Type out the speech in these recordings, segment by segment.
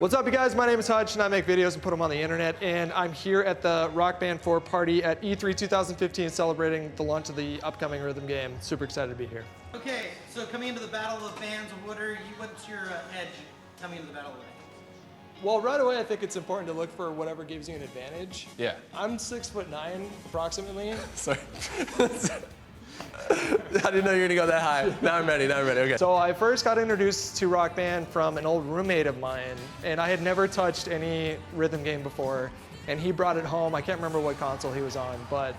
What's up, you guys? My name is Hutch, and I make videos and put them on the internet. And I'm here at the Rock Band 4 party at E3 2015, celebrating the launch of the upcoming rhythm game. Super excited to be here. Okay, so coming into the Battle of Bands, what's your edge coming into the Battle of Bands? Well, right away, I think it's important to look for whatever gives you an advantage. Yeah. I'm 6'9", approximately. Sorry. I didn't know you were gonna go that high. Now I'm ready, okay. So I first got introduced to Rock Band from an old roommate of mine, and I had never touched any rhythm game before, and he brought it home. I can't remember what console he was on, but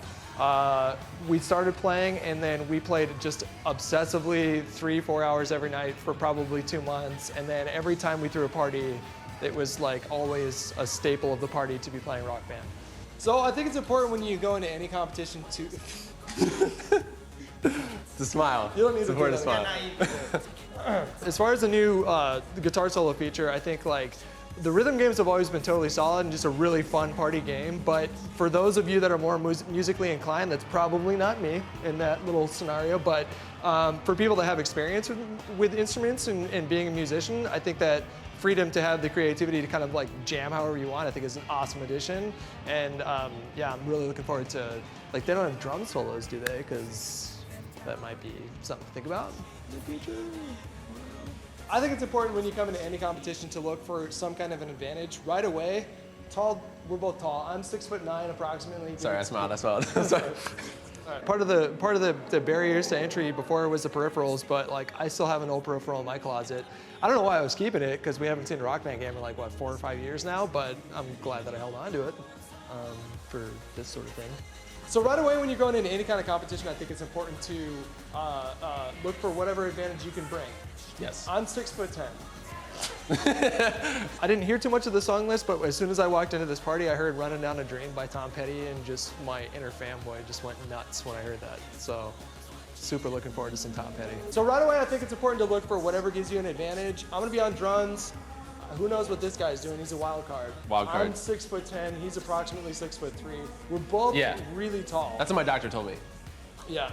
we started playing, and then we played just obsessively 3-4 hours every night for probably 2 months, and then every time we threw a party, it was like always a staple of the party to be playing Rock Band. So I think it's important when you go into any competition to... To smile. You don't need it's to important to smile. As far as the new guitar solo feature, I think like the rhythm games have always been totally solid and just a really fun party game. But for those of you that are more musically inclined, that's probably not me in that little scenario. But for people that have experience with instruments and being a musician, I think that freedom to have the creativity to kind of like jam however you want, I think is an awesome addition. And yeah, I'm really looking forward to, like, they don't have drum solos, do they? Because that might be something to think about in the future. I think it's important when you come into any competition to look for some kind of an advantage right away. Tall, we're both tall. I'm 6'9" approximately. Sorry, I smiled. Sorry. Right. Part of the barriers to entry before was the peripherals, but like I still have an old peripheral in my closet. I don't know why I was keeping it, because we haven't seen a Rock Band game in like, what, 4 or 5 years now, but I'm glad that I held on to it for this sort of thing. So right away when you're going into any kind of competition, I think it's important to look for whatever advantage you can bring. Yes. I'm 6'10". I didn't hear too much of the song list, but as soon as I walked into this party, I heard Running Down a Dream by Tom Petty, and just my inner fanboy just went nuts when I heard that. So super looking forward to some Tom Petty. So right away, I think it's important to look for whatever gives you an advantage. I'm gonna be on drums. Who knows what this guy's doing? He's a wild card. Wild card. I'm 6'10". He's approximately 6'3". We're both really tall. That's what my doctor told me. Yeah.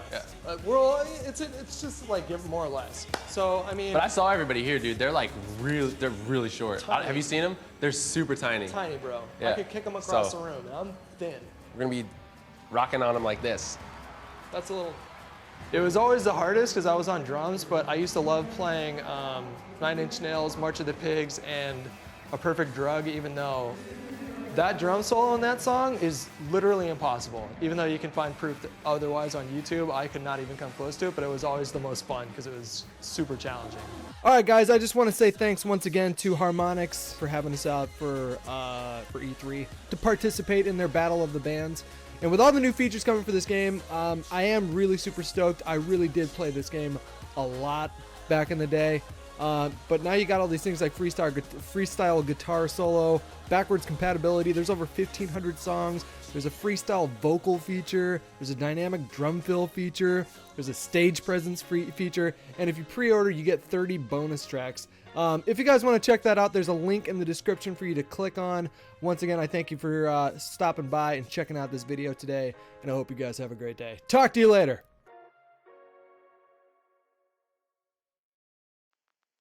We're all, it's just like more or less. So I mean. But I saw everybody here, dude. They're like really short. Have you seen them? They're super tiny. Tiny, bro. Yeah. I could kick them across the room. I'm thin. We're gonna be rocking on them like this. That's a little. It was always the hardest because I was on drums, but I used to love playing 9 Inch Nails, March of the Pigs, and A Perfect Drug, even though that drum solo in that song is literally impossible. Even though you can find proof otherwise on YouTube, I could not even come close to it, but it was always the most fun because it was super challenging. All right, guys, I just want to say thanks once again to Harmonix for having us out for E3 to participate in their Battle of the Bands. And with all the new features coming for this game, I am really super stoked. I really did play this game a lot back in the day. But now you got all these things like freestyle guitar solo, backwards compatibility. There's over 1,500 songs. There's a freestyle vocal feature. There's a dynamic drum fill feature. There's a stage presence feature. And if you pre-order, you get 30 bonus tracks. If you guys want to check that out, there's a link in the description for you to click on. Once again, I thank you for stopping by and checking out this video today. And I hope you guys have a great day. Talk to you later.